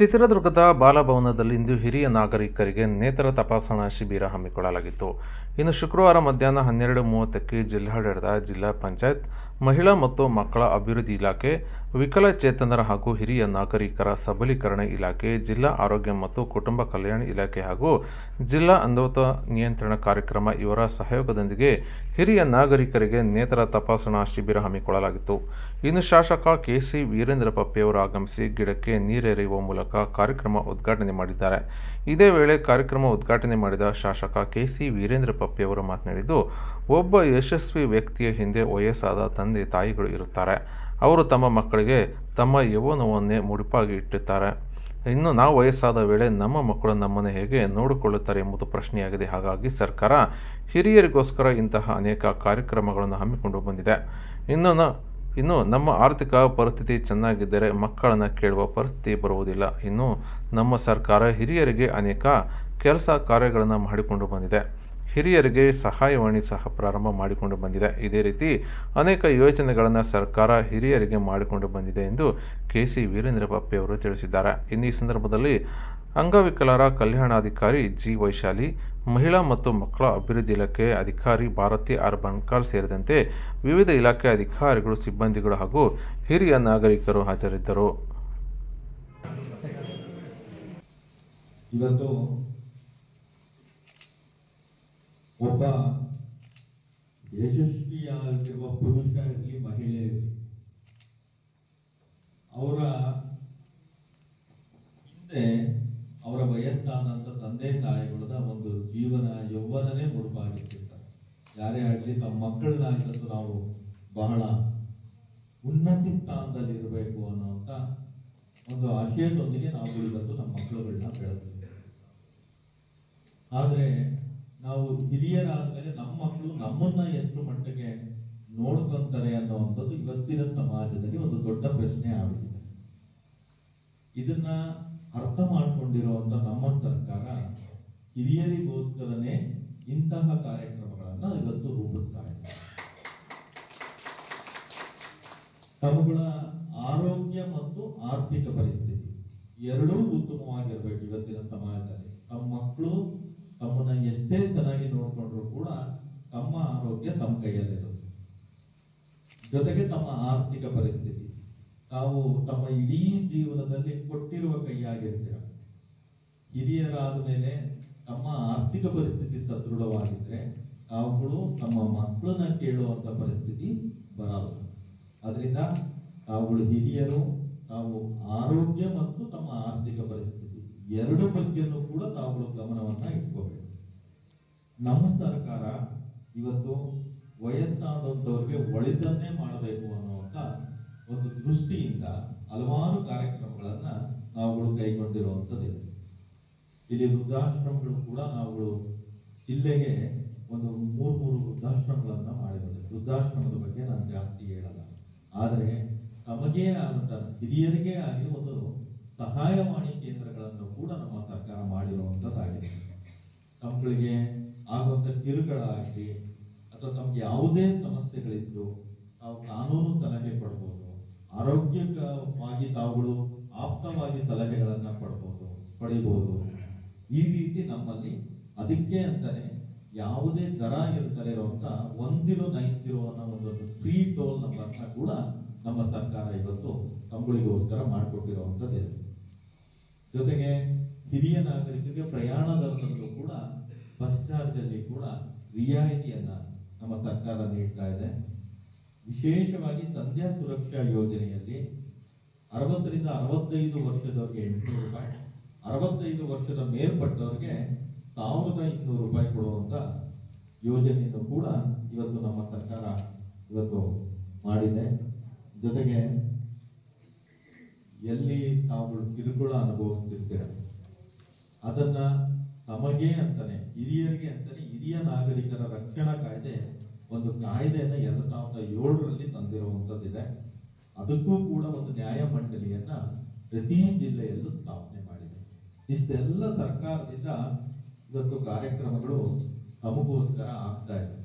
ಚಿತ್ರದುರ್ಗದ ಬಾಲಭವನದಲ್ಲಿಂದು ಹಿರಿಯ ನಾಗರಿಕರಿಗೆ ನೇತ್ರ ತಪಾಸಣಾ ಶಿಬಿರ ಹಮ್ಮಿಕೊಳ್ಳಲಾಗಿತ್ತು. ಇನ್ನು ಶುಕ್ರವಾರ ಮಧ್ಯಾಹ್ನ 12:30ಕ್ಕೆ ಜಿಲ್ಲಾಡಳಿತ, ಜಿಲ್ಲಾ ಪಂಚಾಯತ್, ಮಹಿಳಾ ಮತ್ತು ಮಕ್ಕಳ ಅಭಿವೃದ್ಧಿ ಇಲಾಖೆ, ವಿಕಲಚೇತನರ ಹಾಗೂ ಹಿರಿಯ ನಾಗರಿಕರ ಸಬಲೀಕರಣ ಇಲಾಖೆ, ಜಿಲ್ಲಾ ಆರೋಗ್ಯ ಮತ್ತು ಕುಟುಂಬ ಕಲ್ಯಾಣ ಇಲಾಖೆ ಹಾಗೂ ಜಿಲ್ಲಾ ಅಂಧತ್ವ ನಿಯಂತ್ರಣ ಕಾರ್ಯಕ್ರಮ ಇವರ ಸಹಯೋಗದೊಂದಿಗೆ ಹಿರಿಯ ನಾಗರಿಕರಿಗೆ ನೇತ್ರ ತಪಾಸಣಾ ಶಿಬಿರ ಹಮ್ಮಿಕೊಳ್ಳಲಾಗಿತ್ತು. ಇನ್ನು ಶಾಸಕ ಕೆ.ಸಿ. ವೀರೇಂದ್ರ ಪಪ್ಪಿಯವರು ಆಗಮಿಸಿ ಗಿಡಕ್ಕೆ ನೀರೆರೆಯುವ ಮೂಲಕ ಕಾರ್ಯಕ್ರಮ ಉದ್ಘಾಟನೆ ಮಾಡಿದ್ದಾರೆ. ಇದೇ ವೇಳೆ ಕಾರ್ಯಕ್ರಮ ಉದ್ಘಾಟನೆ ಮಾಡಿದ ಶಾಸಕ ಕೆ.ಸಿ. ವೀರೇಂದ್ರ ಪಪ್ಪಿಯವರು ಮಾತನಾಡಿದ್ದು, ಒಬ್ಬ ಯಶಸ್ವಿ ವ್ಯಕ್ತಿಯ ಹಿಂದೆ ವಯಸ್ಸಾದ ತಂದೆ ತಾಯಿಗಳು ಇರುತ್ತಾರೆ. ಅವರು ತಮ್ಮ ಮಕ್ಕಳಿಗೆ ತಮ್ಮ ಯೌವನವನ್ನೇ ಮುಡಿಪಾಗಿ ಇಟ್ಟಿರ್ತಾರೆ. ಇನ್ನು ನಾವು ವಯಸ್ಸಾದ ವೇಳೆ ನಮ್ಮ ಮಕ್ಕಳು ನಮ್ಮನ್ನು ಹೇಗೆ ನೋಡಿಕೊಳ್ಳುತ್ತಾರೆ ಎಂಬುದು ಪ್ರಶ್ನೆಯಾಗಿದೆ. ಹಾಗಾಗಿ ಸರ್ಕಾರ ಹಿರಿಯರಿಗೋಸ್ಕರ ಇಂತಹ ಅನೇಕ ಕಾರ್ಯಕ್ರಮಗಳನ್ನು ಹಮ್ಮಿಕೊಂಡು ಬಂದಿದೆ. ಇನ್ನು ನಮ್ಮ ಆರ್ಥಿಕ ಪರಿಸ್ಥಿತಿ ಚೆನ್ನಾಗಿದ್ದರೆ ಮಕ್ಕಳನ್ನು ಕೇಳುವ ಪರಿಸ್ಥಿತಿ ಬರುವುದಿಲ್ಲ. ಇನ್ನು ನಮ್ಮ ಸರ್ಕಾರ ಹಿರಿಯರಿಗೆ ಅನೇಕ ಕೆಲಸ ಕಾರ್ಯಗಳನ್ನು ಮಾಡಿಕೊಂಡು ಬಂದಿದೆ. ಹಿರಿಯರಿಗೆ ಸಹಾಯವಾಣಿ ಸಹ ಪ್ರಾರಂಭ ಮಾಡಿಕೊಂಡು ಬಂದಿದೆ. ಇದೇ ರೀತಿ ಅನೇಕ ಯೋಜನೆಗಳನ್ನು ಸರ್ಕಾರ ಹಿರಿಯರಿಗೆ ಮಾಡಿಕೊಂಡು ಬಂದಿದೆ ಎಂದು ಕೆ.ಸಿ. ವೀರೇಂದ್ರ ಪಪ್ಪಿಯವರು ತಿಳಿಸಿದ್ದಾರೆ. ಇನ್ನು ಈ ಸಂದರ್ಭದಲ್ಲಿ ಅಂಗವಿಕಲರ ಕಲ್ಯಾಣಾಧಿಕಾರಿ ಜಿ. ವೈಶಾಲಿ, ಮಹಿಳಾ ಮತ್ತು ಮಕ್ಕಳ ಅಭಿವೃದ್ಧಿ ಇಲಾಖೆ ಅಧಿಕಾರಿ ಭಾರತಿ ಆರ್. ಬಣಕಾರ್ ಸೇರಿದಂತೆ ವಿವಿಧ ಇಲಾಖೆ ಅಧಿಕಾರಿಗಳು, ಸಿಬ್ಬಂದಿಗಳು ಹಾಗೂ ಹಿರಿಯ ನಾಗರಿಕರು ಹಾಜರಿದ್ದರು. ಇವತ್ತು ಒಬ್ಬ ಯಶಸ್ವಿಯಾಗಿರುವ ಪುರುಷ ಇರಲಿ, ಮಹಿಳೆ ಇರಲಿ, ಅವರ ಹಿಂದೆ ಅವರ ವಯಸ್ಸಾದಂತ ತಂದೆ ತಾಯಿಗಳದ ಒಂದು ಜೀವನ ಯೌವನನೇ ಮುಡುಪಾಗಿರ್ತಿರ್ತಾರೆ. ಯಾರೇ ಆಗಲಿ ತಮ್ಮ ಮಕ್ಕಳನ್ನ ಇವತ್ತು ನಾವು ಬಹಳ ಉನ್ನತಿ ಸ್ಥಾನದಲ್ಲಿ ಇರಬೇಕು ಅನ್ನೋಂಥ ಒಂದು ಆಶಯದೊಂದಿಗೆ ನಾವು ಇವತ್ತು ನಮ್ಮ ಮಕ್ಕಳುಗಳನ್ನ ಬೆಳೆಸ್ತೀವಿ. ಆದ್ರೆ ನಾವು ಹಿರಿಯರಾದ್ಮೇಲೆ ನಮ್ಮ ಮಕ್ಕಳು ನಮ್ಮನ್ನ ಎಷ್ಟು ಮಟ್ಟಿಗೆ ನೋಡ್ಕೊಂತಾರೆ ಅನ್ನೋವಂಥದ್ದು ಇವತ್ತಿನ ಸಮಾಜದಲ್ಲಿ ಒಂದು ದೊಡ್ಡ ಪ್ರಶ್ನೆ ಆಗಿದೆ. ಇದನ್ನ ಅರ್ಥ ಮಾಡ್ಕೊಂಡಿರುವಂತ ನಮ್ಮ ಸರ್ಕಾರ ಹಿರಿಯರಿಗೋಸ್ಕರನೇ ಇಂತಹ ಕಾರ್ಯಕ್ರಮಗಳನ್ನ ಇವತ್ತು ರೂಪಿಸ್ತಾ ಇದೆ. ತಮ್ಮಗಳ ಆರೋಗ್ಯ ಮತ್ತು ಆರ್ಥಿಕ ಪರಿಸ್ಥಿತಿ ಎರಡೂ ಉತ್ತಮವಾಗಿರ್ಬೇಕು. ಇವತ್ತಿನ ಸಮಾಜದಲ್ಲಿ ತಮ್ಮ ಮಕ್ಕಳು ತಮ್ಮನ್ನ ಎಷ್ಟೇ ಚೆನ್ನಾಗಿ ನೋಡ್ಕೊಂಡ್ರು ಕೂಡ ತಮ್ಮ ಆರೋಗ್ಯ ತಮ್ಮ ಕೈಯಲ್ಲಿರುತ್ತೆ. ಜೊತೆಗೆ ತಮ್ಮ ಆರ್ಥಿಕ ಪರಿಸ್ಥಿತಿ ತಾವು ತಮ್ಮ ಇಡೀ ಜೀವನದಲ್ಲಿ ಕೊಟ್ಟಿರುವ ಕೈಯಾಗಿರ್ತೀರ. ಹಿರಿಯರಾದ ಮೇಲೆ ತಮ್ಮ ಆರ್ಥಿಕ ಪರಿಸ್ಥಿತಿ ಸದೃಢವಾಗಿದ್ರೆ ತಾವುಗಳು ತಮ್ಮ ಮಕ್ಕಳನ್ನ ಕೇಳುವಂತ ಪರಿಸ್ಥಿತಿ ಬರಲ್ಲ. ಅದರಿಂದ ತಾವುಗಳು ಹಿರಿಯರು ತಾವು ಆರೋಗ್ಯ ಮತ್ತು ತಮ್ಮ ಆರ್ಥಿಕ ಪರಿಸ್ಥಿತಿ ಎರಡು ಬಗ್ಗೆನೂ ಕೂಡ ತಾವುಗಳು ಗಮನವನ್ನ ಇಟ್ಕೋಬೇಕು. ನಮ್ಮ ಸರ್ಕಾರ ಇವತ್ತು ವಯಸ್ಸಾದಂಥವ್ರಿಗೆ ಒಳಿತನ್ನೇ ಮಾಡಬೇಕು ಅನ್ನುವಂತ ಒಂದು ದೃಷ್ಟಿಯಿಂದ ಹಲವಾರು ಕಾರ್ಯಕ್ರಮಗಳನ್ನ ನಾವುಗಳು ಕೈಗೊಂಡಿರುವಂಥದ್ದಿದೆ. ಇಲ್ಲಿ ವೃದ್ಧಾಶ್ರಮಗಳು ಕೂಡ ನಾವುಗಳು ಜಿಲ್ಲೆಗೆ ಒಂದು ಮೂರು ವೃದ್ಧಾಶ್ರಮಗಳನ್ನ ಮಾಡಿದ್ದೇವೆ. ವೃದ್ಧಾಶ್ರಮದ ಬಗ್ಗೆ ನಾನು ಜಾಸ್ತಿ ಹೇಳಲ್ಲ. ಆದರೆ ತಮಗೇ ಆದಂತ ಹಿರಿಯರಿಗೆ ಆಗಿ ಒಂದು ಸಹಾಯವಾಣಿ ಕೇಂದ್ರಗಳನ್ನು ಕೂಡ ನಮ್ಮ ಸರ್ಕಾರ ಮಾಡಿರುವಂಥದ್ದಾಗಿದೆ. ತಮ್ಮಗಳಿಗೆ ಆಗುವಂತ ಕಿರುಕುಳ ಆಗಲಿ ಅಥವಾ ತಮ್ಗೆ ಯಾವುದೇ ಸಮಸ್ಯೆಗಳಿದ್ರು ತಾವು ಕಾನೂನು ಸಲಹೆ ಪಡ್ಬೋದು, ಆರೋಗ್ಯವಾಗಿ ತಾವುಗಳು ಆಪ್ತವಾಗಿ ಸಲಹೆಗಳನ್ನ ಪಡಿಬಹುದು. ಈ ರೀತಿ ನಮ್ಮಲ್ಲಿ ಅದಕ್ಕೆ ಅಂತಾನೆ ಯಾವುದೇ ದರ ಇರ್ತಾರೆ ಇರುವಂತ 1090 ಅನ್ನೋ ಒಂದು ಫ್ರೀ ಟೋಲ್ ನಂಬರ್ನ ಕೂಡ ನಮ್ಮ ಸರ್ಕಾರ ಇವತ್ತು ತಮ್ಮಗಳಿಗೋಸ್ಕರ ಮಾಡಿಕೊಟ್ಟಿರುವಂಥದ್ದಿದೆ. ಜೊತೆಗೆ ಹಿರಿಯ ನಾಗರಿಕರಿಗೆ ಪ್ರಯಾಣ ದರದಲ್ಲೂ ಕೂಡ ಬಸ್ ಚಾರ್ಜ್ ಅಲ್ಲಿ ಕೂಡ ರಿಯಾಯಿತಿಯನ್ನ ನಮ್ಮ ಸರ್ಕಾರ ನೀಡ್ತಾ ಇದೆ. ವಿಶೇಷವಾಗಿ ಸಂಧ್ಯಾ ಸುರಕ್ಷಾ ಯೋಜನೆಯಲ್ಲಿ 60 ರಿಂದ 65 ವರ್ಷದವರಿಗೆ 800 ರೂಪಾಯಿ, 65 ವರ್ಷದ ಮೇಲ್ಪಟ್ಟವರಿಗೆ 1200 ರೂಪಾಯಿ ಕೊಡುವಂತ ಯೋಜನೆಯನ್ನು ಕೂಡ ಇವತ್ತು ನಮ್ಮ ಸರ್ಕಾರ ಇವತ್ತು ಮಾಡಿದೆ. ಜೊತೆಗೆ ಎಲ್ಲಿ ತಾವುಗಳು ಕಿರುಕುಳ ಅನುಭವಿಸ್ತಿರ್ತೀರ ಅದನ್ನ ತಮಗೆ ಅಂತಾನೆ ಹಿರಿಯರಿಗೆ ಅಂತಾನೆ ಹಿರಿಯ ನಾಗರಿಕರ ರಕ್ಷಣಾ ಕಾಯ್ದೆ ಒಂದು ಕಾಯ್ದೆಯನ್ನ 2007ರಲ್ಲಿ ತಂದಿರುವಂತದ್ದಿದೆ. ಅದಕ್ಕೂ ಕೂಡ ಒಂದು ನ್ಯಾಯಮಂಡಳಿಯನ್ನ ಪ್ರತಿ ಜಿಲ್ಲೆಯಲ್ಲೂ ಸ್ಥಾಪನೆ ಮಾಡಿದೆ. ಇಷ್ಟೆಲ್ಲ ಸರ್ಕಾರದಿಂದ ಇವತ್ತು ಕಾರ್ಯಕ್ರಮಗಳು ತಮಗೋಸ್ಕರ ಆಗ್ತಾ ಇದೆ.